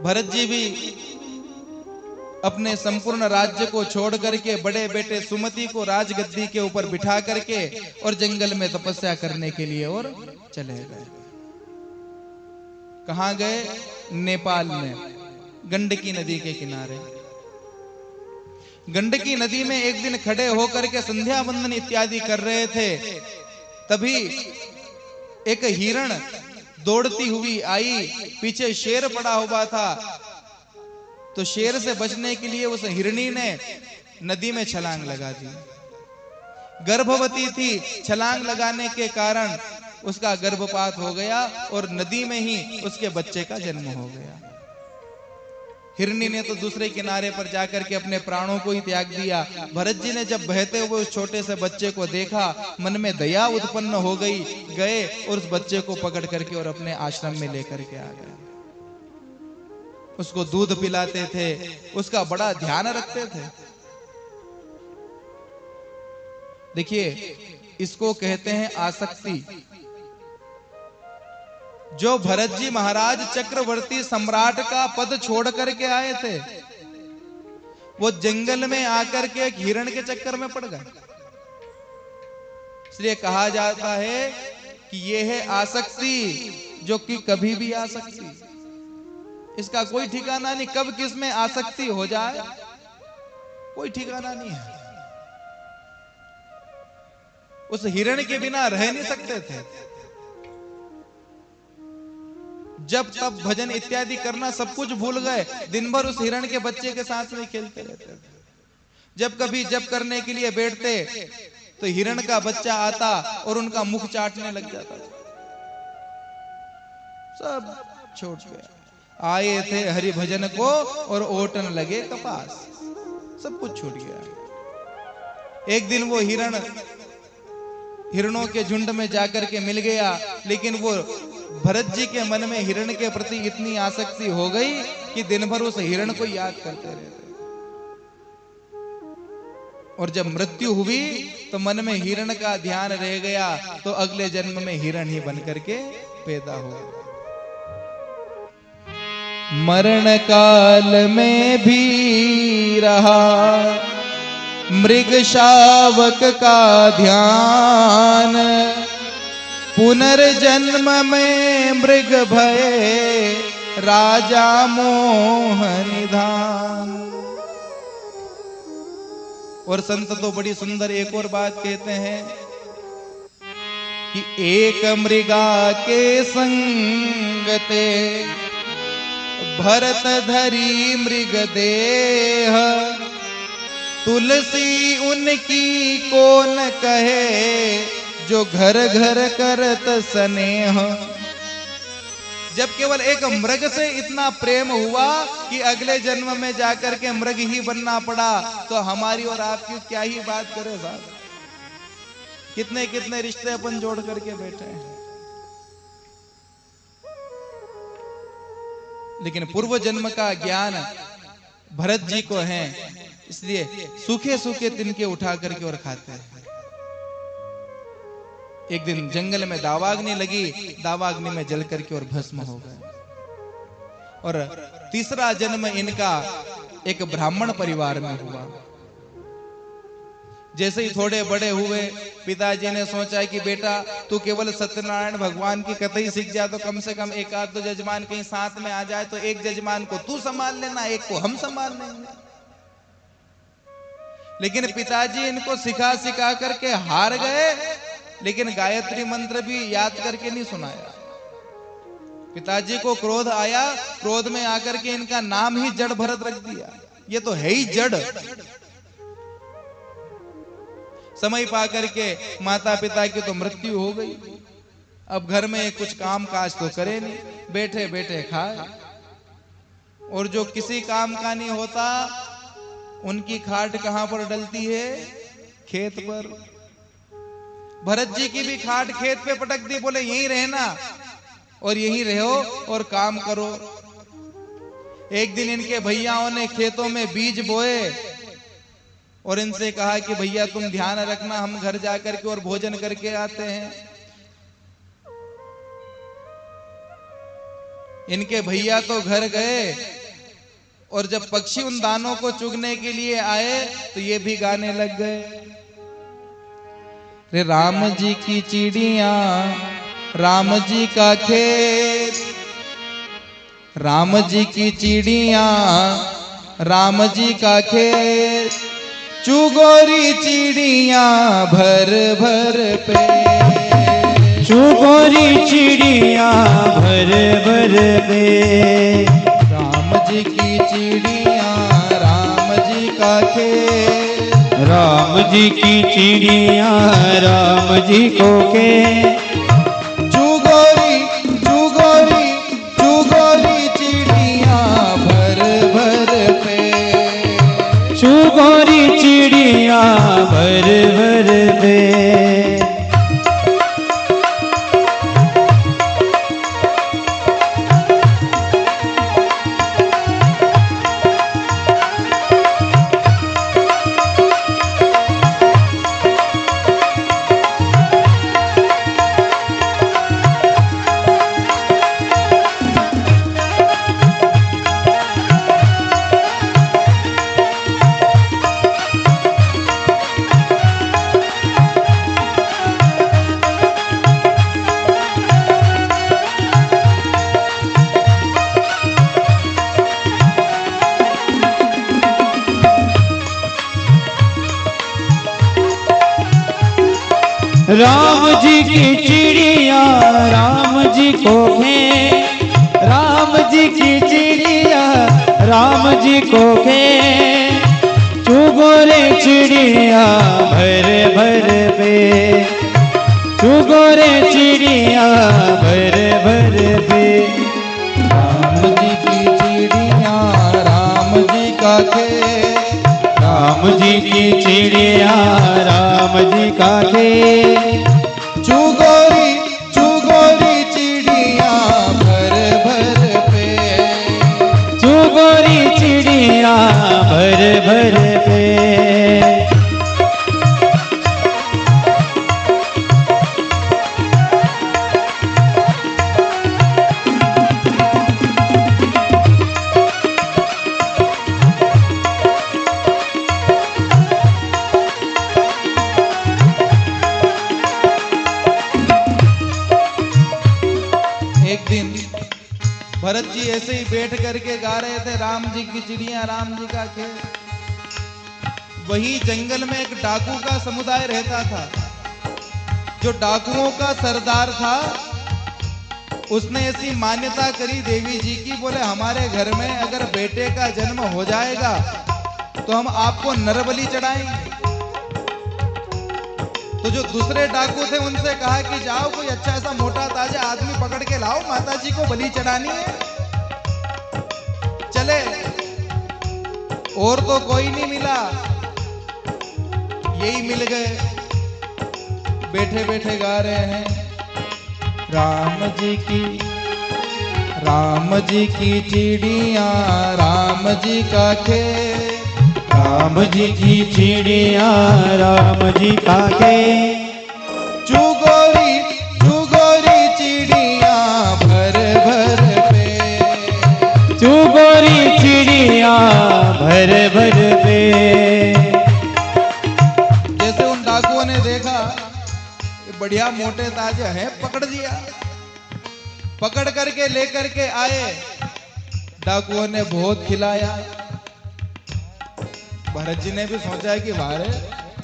भरत जी भी अपने संपूर्ण राज्य को छोड़ करके बड़े बेटे सुमति को राजगद्दी के ऊपर बिठा करके और जंगल में तपस्या करने के लिए और चले गए। कहां गए? नेपाल में गंडकी नदी के किनारे। गंडकी नदी में एक दिन खड़े होकर के संध्या वंदन इत्यादि कर रहे थे, तभी एक हिरण दौड़ती हुई आई। पीछे शेर पड़ा हुआ था, तो शेर से बचने के लिए उस हिरणी ने नदी में छलांग लगा दी। गर्भवती थी, छलांग लगाने के कारण उसका गर्भपात हो गया और नदी में ही उसके बच्चे का जन्म हो गया। हिरणी ने तो दूसरे किनारे पर जाकर के अपने प्राणों को ही त्याग दिया। भरत जी ने जब बहते हुए उस छोटे से बच्चे को देखा, मन में दया उत्पन्न हो गई, गए और उस बच्चे को पकड़ करके और अपने आश्रम में लेकर के आ गए। उसको दूध पिलाते थे, उसका बड़ा ध्यान रखते थे। देखिए, इसको कहते हैं आसक्ति। जो भरत जी महाराज चक्रवर्ती सम्राट का पद छोड़ करके आए थे, वो जंगल में आकर के एक हिरण के चक्कर में पड़ गए। इसलिए कहा जाता है कि ये है आसक्ति, जो कि कभी भी आ सकती, इसका कोई ठिकाना नहीं। कब किस में आसक्ति हो जाए कोई ठिकाना नहीं है। उस हिरण के बिना रह नहीं सकते थे। जब तब भजन इत्यादि करना सब कुछ भूल गए, दिन भर उस हिरण के बच्चे के साथ में खेलते रहते थे। जब कभी जब करने के लिए बैठते तो हिरण का बच्चा आता और उनका मुख चाटने लग जाता। सब छोड़ गया। आए थे हरि भजन को और ओटन लगे कपास, सब कुछ छूट गया। एक दिन वो हिरण हिरणों के झुंड में जाकर के मिल गया, लेकिन वो भरत जी के मन में हिरण के प्रति इतनी आसक्ति हो गई कि दिन भर उस हिरण को याद करते रहते। और जब मृत्यु हुई तो मन में हिरण का ध्यान रह गया, तो अगले जन्म में हिरण ही बन करके पैदा हो। मरण काल में भी रहा मृग शावक का ध्यान, पुनर्जन्म में मृग भये राजा मोह निधान। और संत तो बड़ी सुंदर एक और बात कहते हैं कि एक मृगा के संगते भरत धरी मृग देह, तुलसी उनकी कौन कहे जो घर घर करत स्नेह। जब केवल एक मृग से इतना प्रेम हुआ कि अगले जन्म में जाकर के मृग ही बनना पड़ा, तो हमारी और आपकी क्या ही बात करें साहब। कितने कितने रिश्ते अपन जोड़ करके बैठे हैं। लेकिन पूर्व जन्म का ज्ञान भरत जी को है, इसलिए सूखे सूखे तिनके उठा करके और खाते हैं। एक दिन जंगल में दावाग्नि लगी, दावाग्नि में जल करके और भस्म हो गए। और तीसरा जन्म इनका एक ब्राह्मण परिवार में हुआ। जैसे ही थोड़े बड़े हुए, पिताजी ने सोचा कि बेटा तू केवल सत्यनारायण भगवान की कथा ही सीख जा, तो कम से कम एक आध दो जजमान कहीं साथ में आ जाए, तो एक जजमान को तू संभाल लेना, एक को हम संभाल लेंगे। लेकिन पिताजी इनको सिखा सिखा करके हार गए, लेकिन गायत्री मंत्र भी याद करके नहीं सुनाया। पिताजी को क्रोध आया, क्रोध में आकर के इनका नाम ही जड़ भरत रख दिया। ये तो है ही जड़। समय पा करके माता पिता की तो मृत्यु हो गई। अब घर में कुछ काम काज तो करे नहीं, बैठे बैठे खाए। और जो किसी काम का नहीं होता, उनकी खाट कहां पर डलती है? खेत पर। भरत जी की भी खाट खेत पे पटक दी, बोले यहीं रहना और यहीं रहो और काम करो। एक दिन इनके भैयाओं ने खेतों में बीज बोए और इनसे कहा कि भैया तुम ध्यान रखना, हम घर जाकर के और भोजन करके आते हैं। इनके भैया तो घर गए और जब पक्षी उन दानों को चुगने के लिए आए तो ये भी गाने लग गए। रे राम जी की चिड़िया, राम जी का खेत, राम जी की चिड़िया, राम जी का खेत, चुगोरी चिड़िया भर भर पे, चुगोरी चिड़िया भर भर पे। राम जी की चिड़िया, राम जी का खेत, राम जी की चिड़िया राम जी को खेत, चुगोरी चुगोरी चुगोरी चिड़िया भर भर पे, चुगोरी चिड़िया भर भर पे। राम जी की चिड़िया राम जी को खेत, राम जी की चिड़िया राम जी को खेत, चुगोरे चिड़िया भर भर पे, चुगोरे चिड़िया भर भर पे। राम जी की चिड़िया, राम जी का खेत, राम जी की चिड़िया राम जी का खेत, चुगोरी चुगोरी चिड़िया भर भर पे, चुगोरी चिड़िया भर भर पे। एक दिन भरत जी ऐसे ही बैठ करके गा रहे थे, राम जी की चिड़िया राम जी का खेत। वही जंगल में एक डाकू का समुदाय रहता था। जो डाकुओं का सरदार था उसने ऐसी मान्यता करी देवी जी की, बोले हमारे घर में अगर बेटे का जन्म हो जाएगा तो हम आपको नरबलि चढ़ाएंगे। तो जो दूसरे डाकू थे उनसे कहा कि जाओ कोई अच्छा ऐसा मोटा ताजा आदमी पकड़ के लाओ, माता जी को बलि चढ़ानी है। चले, और तो कोई नहीं मिला, यही मिल गए। बैठे बैठे गा रहे हैं, राम जी की चिड़िया राम जी का खेत, राम जी की चिड़िया राम जी का खेत, चुगोरी चुगोरी चिड़िया भर भर पे, चुगोरी चिड़िया भर भर पे। जैसे उन डाकुओं ने देखा ये बढ़िया मोटे ताजे हैं, पकड़ दिया। पकड़ करके लेकर के आए, डाकुओं ने बहुत खिलाया। भरत जी ने भी सोचा कि वारे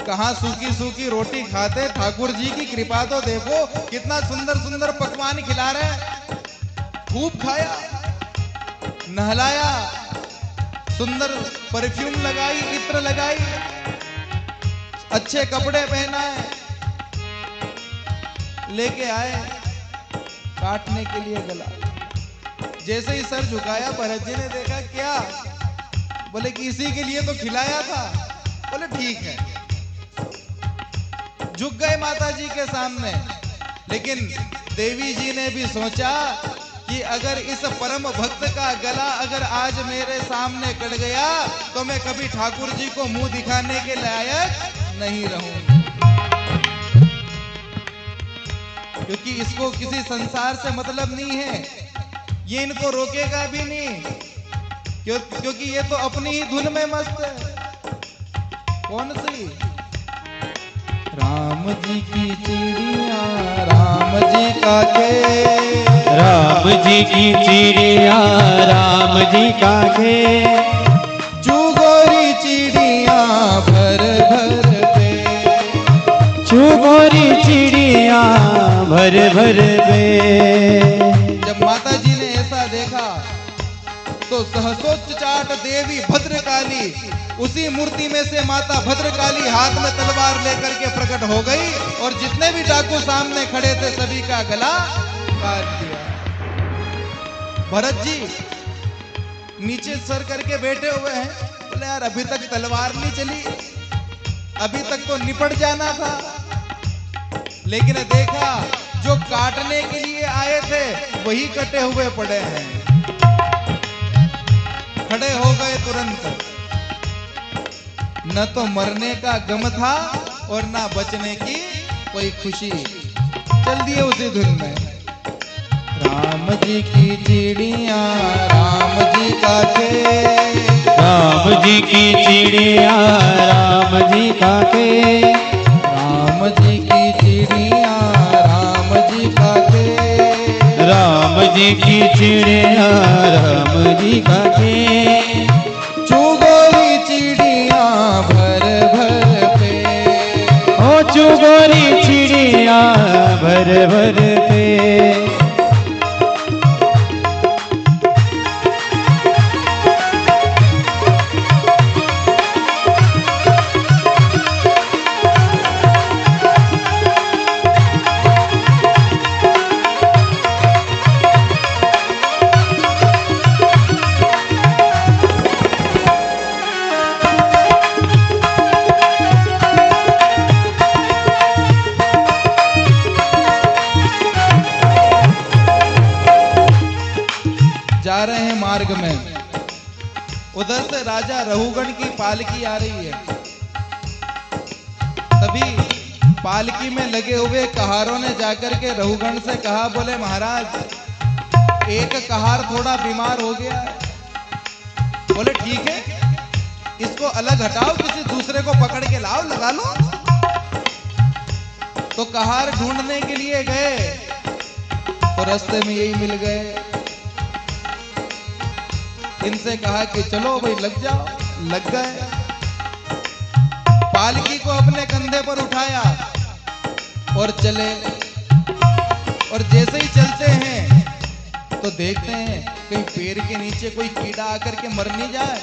कहाँ सूखी सूखी रोटी खाते, ठाकुर जी की कृपा तो देखो, कितना सुंदर सुंदर पकवान खिला रहे हैं। खूब खाया, नहलाया, सुंदर परफ्यूम लगाई, इत्र लगाई, अच्छे कपड़े पहनाए, लेके आए काटने के लिए गला। जैसे ही सर झुकाया भरत जी ने देखा, क्या? बोले कि इसी के लिए तो खिलाया था। बोले ठीक है। झुक गए माता जी के सामने। लेकिन देवी जी ने भी सोचा कि अगर इस परम भक्त का गला अगर आज मेरे सामने कट गया तो मैं कभी ठाकुर जी को मुंह दिखाने के लायक नहीं रहूंगी, क्योंकि इसको किसी संसार से मतलब नहीं है। ये इनको रोकेगा भी नहीं, क्योंकि ये तो अपनी ही धुन में मस्त है। कौन सी? राम जी की चिड़िया राम जी का खेल, राम जी की चिड़िया राम जी का खेल, चुगोरी चिड़िया भर भर पे, चुगोरी चिड़िया भर भर पे। जब माता जी ने ऐसा देखा तो सहसोच्चाट देवी भद्रकाली, उसी मूर्ति में से माता भद्रकाली हाथ में तलवार लेकर के प्रकट हो गई और जितने भी डाकू सामने खड़े थे सभी का गला काट दिया। भरत जी नीचे सर करके बैठे हुए हैं, बोले यार अभी तक तलवार नहीं चली, अभी तक तो निपट जाना था, लेकिन देखा जो काटने के लिए आए थे वही कटे हुए पड़े हैं। खड़े हो गए तुरंत, न तो मरने का गम था और ना बचने की कोई खुशी। चल दिए उसी धुन में। राम जी की चिड़िया राम जी का खेल, राम जी की चिड़िया राम जी का खेल, राम जी की चिड़िया राम जी का खेल, राम जी की चिड़िया राम जी का खेल, चुगोरी चिड़िया भर भर पे, ओ चुगोरी चिड़िया भर भर पे। जा रहे हैं मार्ग में, उधर से राजा रहुगण की पालकी आ रही है। तभी पालकी में लगे हुए कहारों ने जाकर के रहुगण से कहा, बोले महाराज एक कहार थोड़ा बीमार हो गया है। बोले ठीक है, इसको अलग हटाओ, किसी दूसरे को पकड़ के लाओ, लगा लो। तो कहार ढूंढने के लिए गए तो रास्ते में यही मिल गए। इनसे कहा कि चलो भाई लग जाओ, लग गए। पालकी को अपने कंधे पर उठाया और चले, और जैसे ही चलते हैं तो देखते हैं कहीं पैर के नीचे कोई कीड़ा आकर के मर नहीं जाए।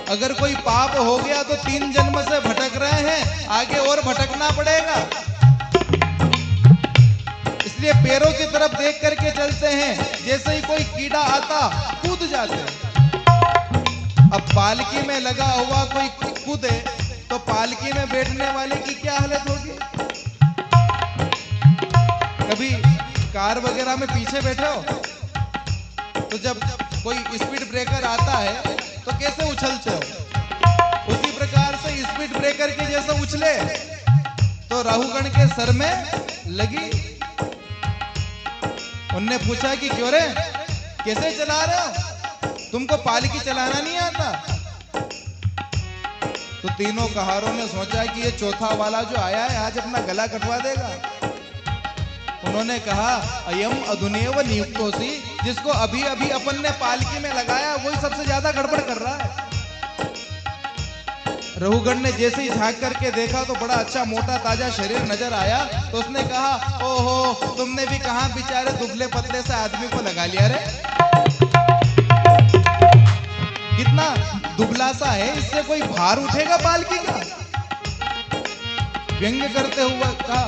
अगर कोई पाप हो गया तो 3 जन्म से भटक रहे हैं, आगे और भटकना पड़ेगा, इसलिए पैरों की तरफ देख करके चलते हैं। जैसे ही कोई कीड़ा आता कूद जाते हैं। अब पालकी में लगा हुआ कोई कूदे तो पालकी में बैठने वाले की क्या हालत होगी। कभी कार वगैरह में पीछे बैठे हो तो जब कोई स्पीड ब्रेकर आता है तो कैसे उछलते हो, उसी प्रकार से स्पीड ब्रेकर के जैसे उछले तो राहुगण के सर में लगी। उनने पूछा कि क्यों रे, कैसे चला रहे हो, तुमको पालकी चलाना नहीं आता। तो तीनों कहारों ने सोचा कि ये चौथा वाला जो आया है आज अपना गला कटवा देगा। उन्होंने कहा अयम अधुनेव नियुक्तोसी, जिसको अभी अभी अपन ने पालकी में लगाया वही सबसे ज्यादा गड़बड़ कर रहा है। रहुगण ने जैसे ही झांक करके देखा तो बड़ा अच्छा मोटा ताजा शरीर नजर आया, तो उसने कहा ओहो, तुमने भी कहां बेचारे दुबले पतले से आदमी को लगा लिया रे, कितना दुबला सा है, इससे कोई भार उठेगा पालकी का। व्यंग करते हुए कहा,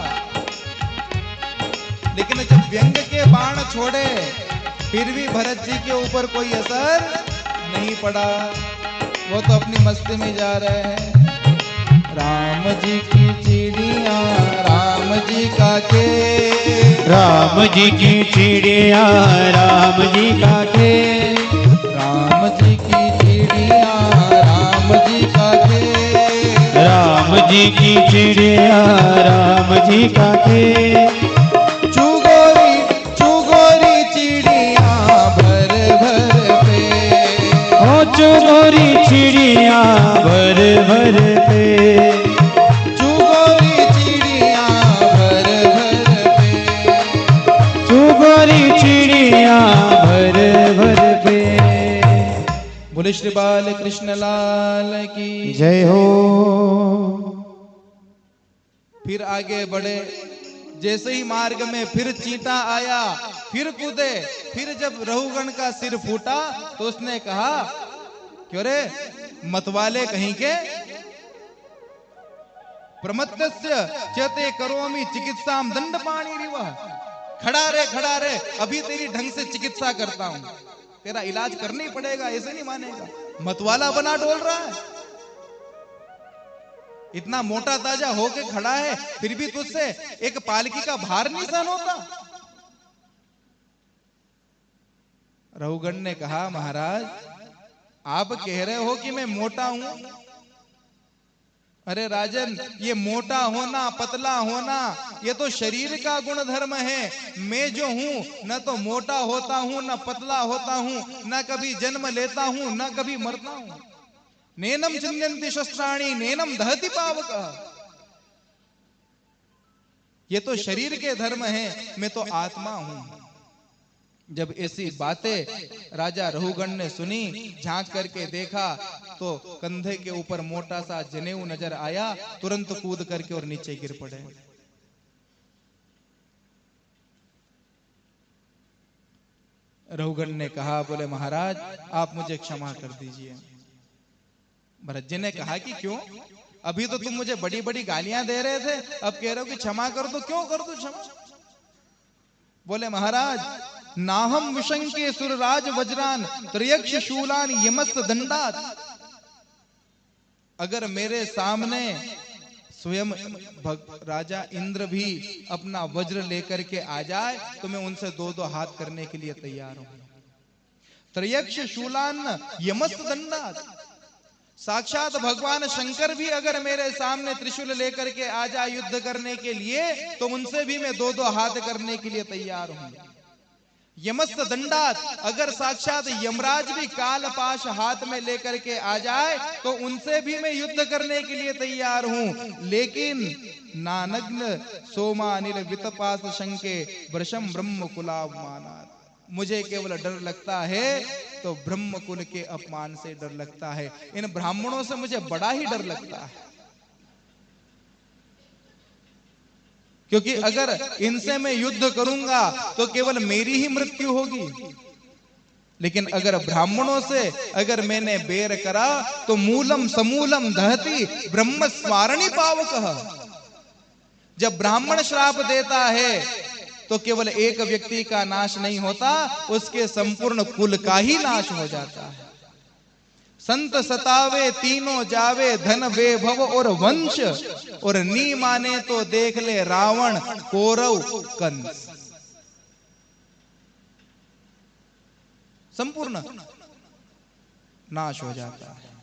लेकिन जब व्यंग के बाण छोड़े फिर भी भरत जी के ऊपर कोई असर नहीं पड़ा, वो तो अपनी मस्ती में जा रहे हैं। राम जी की चिड़िया राम जी का खेल, राम जी की चिड़िया राम जी का खेल, राम जी की चिड़िया राम जी का खेल, राम जी की चिड़िया राम जी का खेल, चुगोरी चुगोरी चिड़िया चिड़िया भर भर पे। बोले श्री बाल कृष्ण लाल की जय हो। फिर आगे बढ़े, जैसे ही मार्ग में फिर चींटा आया, फिर कूदे, फिर जब रहुगण का सिर फूटा तो उसने कहा, क्यों रे मतवाले कहीं के, प्रमत्तस्य चेते करोमि चिकित्साम दंडपाणि रिवः। खड़ा रे, अभी तेरी ढंग से चिकित्सा करता हूं, तेरा इलाज करना ही पड़ेगा, ऐसे नहीं मानेगा। मतवाला बना डोल रहा है, इतना मोटा ताजा होके खड़ा है, फिर भी तुझसे एक पालकी का भार नहीं सहन होता। रहुगण ने कहा, महाराज आप कह रहे हो कि मैं मोटा हूं। अरे राजन, ये मोटा होना पतला होना ये तो शरीर का गुण धर्म है। मैं जो हूं न तो मोटा होता हूं न पतला होता हूं, न कभी जन्म लेता हूं न कभी मरता हूं। नैनम चिन्यन्ति शस्त्राणि नैनम दहति पावकः। ये तो शरीर के धर्म है, मैं तो आत्मा हूं। जब ऐसी बातें राजा रहुगण ने सुनी, झांक करके देखा तो कंधे के ऊपर मोटा सा जनेऊ नजर आया, तुरंत कूद करके और नीचे गिर पड़े। रहुगण ने कहा, बोले महाराज आप मुझे क्षमा कर दीजिए। भरत जी ने कहा कि क्यों, अभी तो तुम मुझे बड़ी बड़ी गालियां दे रहे थे, अब कह रहे हो कि क्षमा कर दो, क्यों कर दो क्षमा। बोले महाराज नाहम विशंके सुरराज वज्रान त्रयक्ष शूलान यमस्त दंडात। अगर मेरे सामने स्वयं राजा इंद्र भी अपना वज्र लेकर के आ जाए तो मैं उनसे दो दो हाथ करने के लिए तैयार हूं। त्रयक्ष शूलान यमस्त दंडात, साक्षात भगवान शंकर भी अगर मेरे सामने त्रिशूल लेकर के आ जाए युद्ध करने के लिए तो उनसे भी मैं दो दो हाथ करने के लिए तैयार हूं। यमस्त दंडात, अगर साक्षात यमराज भी काल पाश हाथ में लेकर के आ जाए तो उनसे भी मैं युद्ध करने के लिए तैयार हूं। लेकिन नानग्न सोमानिल वितपास शंके वृषम ब्रह्म कुलावमानात्, मुझे केवल डर लगता है तो ब्रह्म कुल के अपमान से डर लगता है। इन ब्राह्मणों से मुझे बड़ा ही डर लगता है, क्योंकि अगर इनसे मैं युद्ध करूंगा तो केवल मेरी ही मृत्यु होगी, लेकिन अगर ब्राह्मणों से अगर मैंने बैर करा तो मूलम समूलम दहति ब्रह्म स्वारणि पावकः। जब ब्राह्मण श्राप देता है तो केवल एक व्यक्ति का नाश नहीं होता, उसके संपूर्ण कुल का ही नाश हो जाता है। संत सतावे तीनों जावे धन वैभव और वंश, और नी माने तो देख ले रावण कौरव कंस। संपूर्ण नाश हो जाता है।